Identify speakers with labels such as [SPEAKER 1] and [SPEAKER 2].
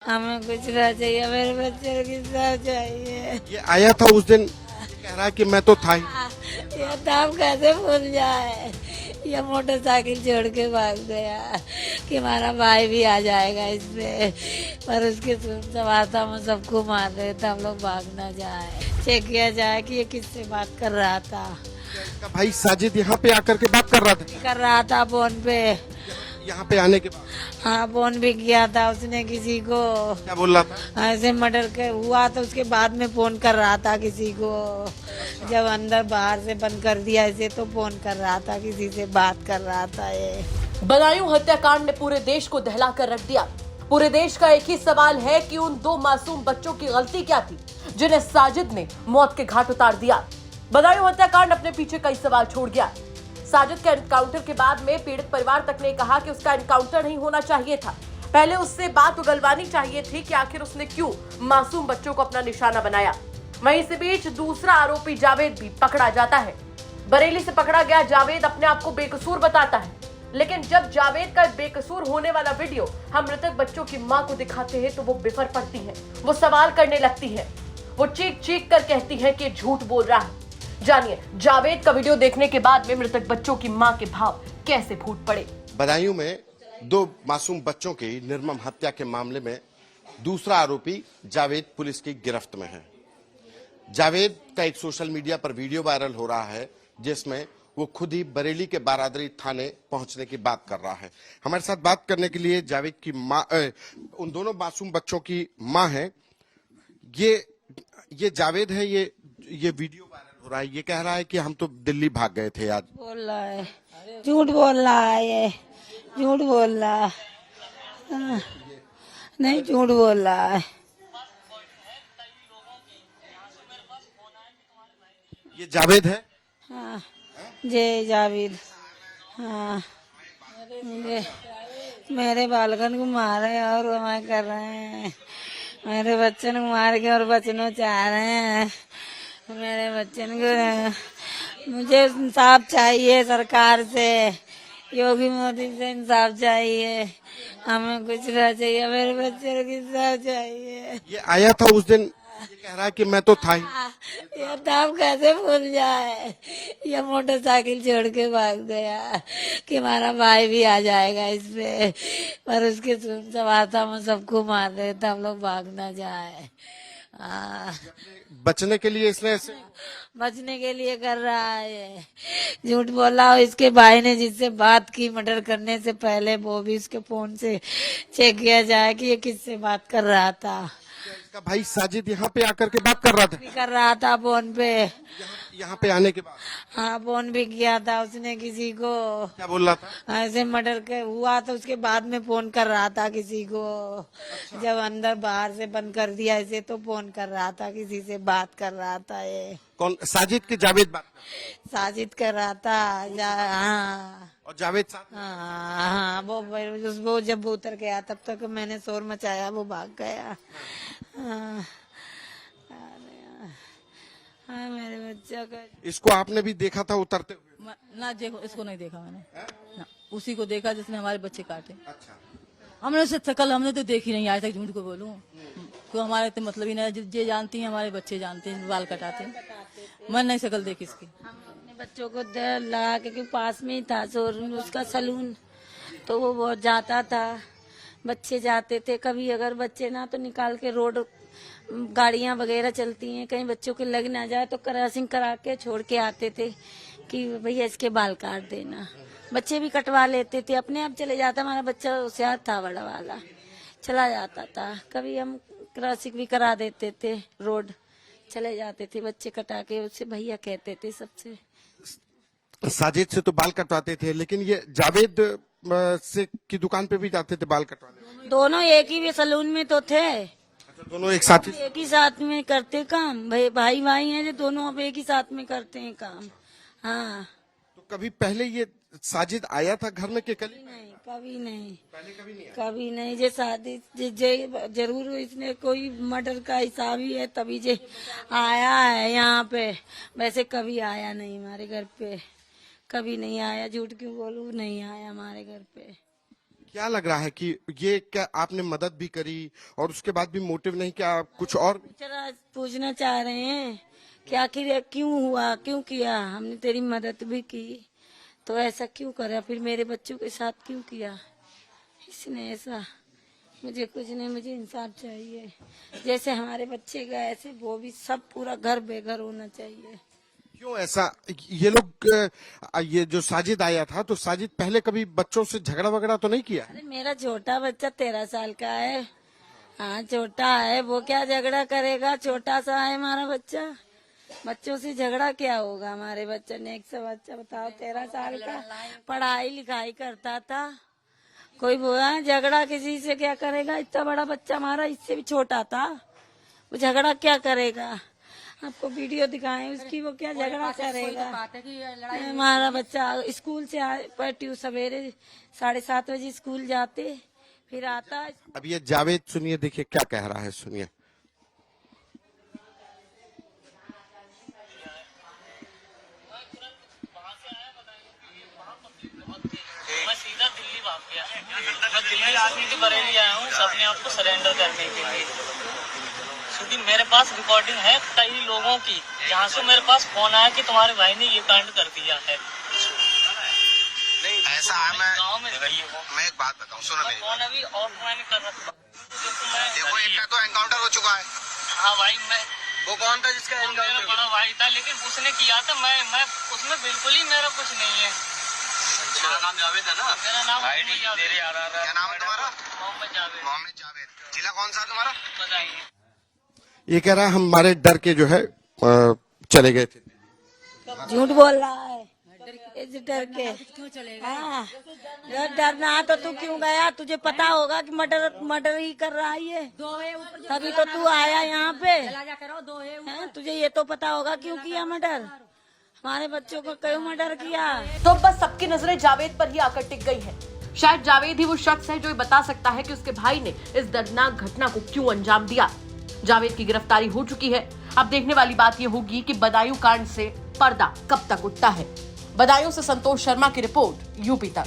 [SPEAKER 1] हमें कुछ ना चाहिए, मेरे बच्चे की सब चाहिए।
[SPEAKER 2] ये आया था उस दिन, कह रहा है कि मैं तो था ही।
[SPEAKER 1] ये नाम कैसे भूल जाए। ये मोटरसाइकिल छोड़ के भाग गया कि हमारा भाई भी आ जाएगा इसमें, पर उसके सवारता में सबको मार रहे थे, हम लोग भाग ना जाए। चेक किया जाए कि ये किससे बात कर रहा था।
[SPEAKER 2] इसका भाई साजिद यहाँ पे आकर के बात
[SPEAKER 1] कर रहा था फोन पे।
[SPEAKER 2] यहाँ पे आने के बाद
[SPEAKER 1] हाँ, फोन भी किया था उसने किसी को।
[SPEAKER 2] क्या बोल रहा था?
[SPEAKER 1] ऐसे मर्डर के हुआ तो उसके बाद में फोन कर रहा था किसी को। जब अंदर बाहर से बंद कर दिया ऐसे तो फोन कर रहा था, किसी से बात कर रहा था ये।
[SPEAKER 3] बदायूं हत्याकांड ने पूरे देश को दहला कर रख दिया। पूरे देश का एक ही सवाल है कि उन दो मासूम बच्चों की गलती क्या थी जिन्हें साजिद ने मौत के घाट उतार दिया। बदायूं हत्याकांड अपने पीछे कई सवाल छोड़ गया। साजिद के एनकाउंटर के बाद में पीड़ित परिवार तक ने कहा कि उसका एनकाउंटर नहीं होना चाहिए था, पहले उससे बात उगलवानी चाहिए थी कि आखिर उसने क्यों मासूम बच्चों को अपना निशाना बनाया। वहीं इसी बीच दूसरा आरोपी जावेद भी पकड़ा जाता है। बरेली से पकड़ा गया जावेद अपने आप को बेकसूर बताता है, लेकिन जब जावेद का बेकसूर होने वाला वीडियो हम मृतक बच्चों की मां को दिखाते हैं तो वो बिफर पड़ती है, वो सवाल करने लगती है, वो चीख चीख कर कहती है कि झूठ बोल रहा है। जानिए जावेद का वीडियो देखने के बाद में मृतक बच्चों की मां के भाव कैसे फूट पड़े।
[SPEAKER 2] बदायूं में दो मासूम बच्चों की निर्मम हत्या के मामले में दूसरा आरोपी जावेद पुलिस की गिरफ्त में है। जावेद का एक सोशल मीडिया पर वीडियो वायरल हो रहा है जिसमें वो खुद ही बरेली के बारादरी थाने पहुंचने की बात कर रहा है। हमारे साथ बात करने के लिए जावेद की मां, उन दोनों मासूम बच्चों की मां है। ये जावेद है। ये वीडियो वायरल हो रहा है। ये कह रहा है कि हम तो दिल्ली भाग गए थे आज।
[SPEAKER 1] बोल रहा है, झूठ बोल रहा है, ये झूठ बोल रहा है। हाँ, नहीं झूठ बोल रहा है।
[SPEAKER 2] ये जावेद है।
[SPEAKER 1] हाँ, जय जावेद। हाँ, मेरे बालकन को मारे और मैं कर रहे हैं, मेरे बच्चन को मार के और बचना चाह रहे हैं। मेरे बच्चन को, मुझे इंसाफ चाहिए सरकार से, योगी मोदी से इंसाफ चाहिए। हमें कुछ ना चाहिए, मेरे बच्चे को इंसाफ चाहिए।
[SPEAKER 2] ये आया था उस दिन, ये कह रहा है कि मैं तो था ही।
[SPEAKER 1] ये नाम कैसे भूल जाए। ये मोटरसाइकिल छोड़ के भाग गया कि हमारा भाई भी आ जाएगा इसमें, पर उसके सवारता में सबको मार रहे थे, हम लोग भाग ना जाए।
[SPEAKER 2] बचने के लिए इसने ऐसे
[SPEAKER 1] बचने के लिए कर रहा है, झूठ बोला। इसके भाई ने जिससे बात की मर्डर करने से पहले, वो भी उसके फोन से चेक किया जाए कि ये किससे बात कर रहा था।
[SPEAKER 2] इसका भाई साजिद यहाँ पे आकर के बात
[SPEAKER 1] कर रहा था फोन पे।
[SPEAKER 2] यहाँ पे आने के बाद
[SPEAKER 1] हाँ, फोन भी किया था उसने किसी को।
[SPEAKER 2] क्या बोल रहा था?
[SPEAKER 1] ऐसे मर्डर के हुआ तो उसके बाद में फोन कर रहा था किसी को। जब अंदर बाहर से बंद कर दिया ऐसे तो फोन कर रहा था, किसी से बात कर रहा था। ये
[SPEAKER 2] कौन? साजिद की जावेद बात
[SPEAKER 1] साजिद कर रहा था। हाँ
[SPEAKER 2] और जावेद साथ।
[SPEAKER 1] हाँ, वो जब वो उतर गया तब तक मैंने शोर मचाया, वो भाग गया। हाँ, हाँ, मेरे बच्चा का।
[SPEAKER 2] इसको आपने भी देखा था उतरते हुए?
[SPEAKER 4] ना देखो, इसको नहीं देखा मैंने ना, उसी को देखा जिसने हमारे बच्चे काटे।
[SPEAKER 2] अच्छा।
[SPEAKER 4] हमने उससे शकल हमने तो देखी नहीं आज तक, झूठ को बोलूं तो हमारे तो मतलब ही नहीं। जे जानती हैं हमारे बच्चे जानते हैं, बाल कटाते हैं। मैं नहीं शकल देखी इसकी।
[SPEAKER 1] हम अपने बच्चों को लगा के पास में ही था शोरूम उसका सलून, तो वो बहुत जाता था, बच्चे जाते थे। कभी अगर बच्चे ना तो निकाल के रोड, गाड़ियां वगैरह चलती हैं, कहीं बच्चों के लग ना जाए तो क्रॉसिंग करा के छोड़ के आते थे कि भैया इसके बाल काट देना। बच्चे भी कटवा लेते थे, अपने आप चले जाता। हमारा बच्चा होशियार था, बड़ा वाला, चला जाता था। कभी हम क्रॉसिंग भी करा देते थे, रोड चले जाते थे बच्चे कटा के, उससे भैया कहते थे सबसे।
[SPEAKER 2] साजिद से तो बाल कटवाते थे, लेकिन ये जावेद से की दुकान पे भी जाते थे बाल कटवाने।
[SPEAKER 1] दोनों एक ही सलून में तो थे।
[SPEAKER 2] अच्छा, दोनों एक साथ ही।
[SPEAKER 1] एक ही साथ में करते काम, भाई भाई हैं जो दोनों अब एक ही साथ में करते हैं काम। हाँ,
[SPEAKER 2] तो कभी पहले ये साजिद आया था घर में कि कल?
[SPEAKER 1] नहीं, कभी नहीं,
[SPEAKER 2] पहले कभी नहीं आया।
[SPEAKER 1] कभी नहीं। जे शादी जरूर इसने कोई मर्डर का हिसाब ही है तभी जे आया है यहाँ पे, वैसे कभी आया नहीं हमारे घर पे, कभी नहीं आया। झूठ क्यों बोलूं, नहीं आया हमारे घर पे।
[SPEAKER 2] क्या लग रहा है कि ये क्या आपने मदद भी करी और उसके बाद भी मोटिव नहीं, क्या कुछ और?
[SPEAKER 1] जरा पूछना चाह रहे हैं कि आखिर क्यों हुआ, क्यों किया? हमने तेरी मदद भी की तो ऐसा क्यों करा, फिर मेरे बच्चों के साथ क्यों किया इसने ऐसा? मुझे कुछ नहीं, मुझे इंसाफ चाहिए। जैसे हमारे बच्चे का ऐसे वो भी सब पूरा घर बेघर होना चाहिए।
[SPEAKER 2] क्यों ऐसा? ये लोग ये जो साजिद आया था तो साजिद पहले कभी बच्चों से झगड़ा वगड़ा तो नहीं किया?
[SPEAKER 1] अरे मेरा छोटा बच्चा 13 साल का है। हाँ छोटा है, वो क्या झगड़ा करेगा? छोटा सा है हमारा बच्चा, बच्चों से झगड़ा क्या होगा? हमारे बच्चे ने एक सा बच्चा बताओ 13 साल का, पढ़ाई लिखाई करता था, कोई बोला झगड़ा किसी से क्या करेगा? इतना बड़ा बच्चा हमारा, इससे भी छोटा था, वो झगड़ा क्या करेगा? आपको वीडियो दिखाएं उसकी, वो क्या झगड़ा करेगा? हमारा बच्चा स्कूल से ट्यूशन सवेरे 7:30 बजे स्कूल जाते, फिर आता।
[SPEAKER 2] अब ये जावेद सुनिए, देखिए क्या कह रहा है, सुनिए।
[SPEAKER 5] मैं सीधा दिल्ली भाग गया। मैं दिल्ली आदमी की बरेली आया हूँ अपने आप को सरेंडर करने के लिए। सुधीर मेरे पास रिकॉर्डिंग है कई लोगों की, जहाँ से मेरे पास फोन आया कि तुम्हारे भाई ने ये कांड कर दिया है।
[SPEAKER 6] ऐसा है, मैं एक बात बताऊँ, सुनो मेरी।
[SPEAKER 5] फोन अभी ऑफलाइन कर रखा।
[SPEAKER 6] देखो एक का तो एनकाउंटर हो चुका है।
[SPEAKER 5] हाँ भाई, मैं
[SPEAKER 6] वो कौन था जिसका
[SPEAKER 5] मेरा
[SPEAKER 6] एनकाउंटर?
[SPEAKER 5] बड़ा भाई था, लेकिन उसने किया था। मैं उसमें बिल्कुल ही मेरा कुछ नहीं है।
[SPEAKER 6] मेरा नाम जावेद है ना?
[SPEAKER 5] मेरा नाम मोहम्मद जावेद।
[SPEAKER 6] क्या नाम है तुम्हारा?
[SPEAKER 5] मोहम्मद जावेद।
[SPEAKER 6] मोहम्मद जावेद। जिला कौन सा है तुम्हारा?
[SPEAKER 5] बताइए।
[SPEAKER 2] ये कह रहा है हमारे डर के जो है चले गए थे।
[SPEAKER 1] झूठ बोल रहा है, इस डर के। हाँ, डरना तो तू क्यों गया? तुझे पता होगा कि मर्डर ही कर रहा है ये, तभी तो तू आया यहाँ पे। हैं? तुझे ये तो पता होगा क्यों किया मर्डर? हमारे बच्चों को क्यों मर्डर किया?
[SPEAKER 3] तो बस सबकी नजरें जावेद पर ही आकर टिक गई हैं। शायद जावेद ही वो शख्स है जो ये बता सकता है कि उसके भाई ने इस दर्दनाक घटना को क्यों अंजाम दिया। जावेद की गिरफ्तारी हो चुकी है। अब देखने वाली बात यह होगी कि बदायूं कांड से पर्दा कब तक उठता है। बदायूं से संतोष शर्मा की रिपोर्ट, यूपी तक।